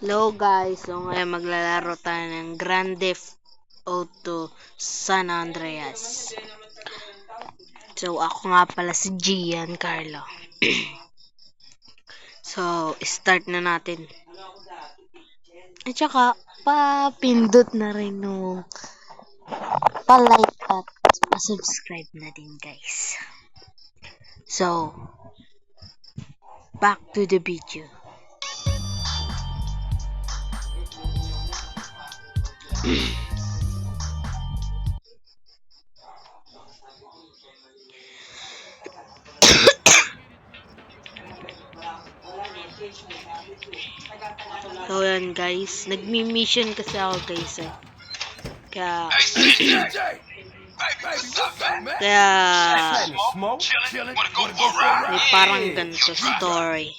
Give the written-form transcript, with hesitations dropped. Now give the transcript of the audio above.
Hello guys, so ngayon maglalaro tayo ng Grand Theft Auto San Andreas. So ako nga pala si Giancarlo. So start na natin. At saka papindot na rin nung pa-like at pa-subscribe na din guys. So back to the video. So yan guys, nagmi-mission kasi ako guys eh. Kaya may parang ganito story.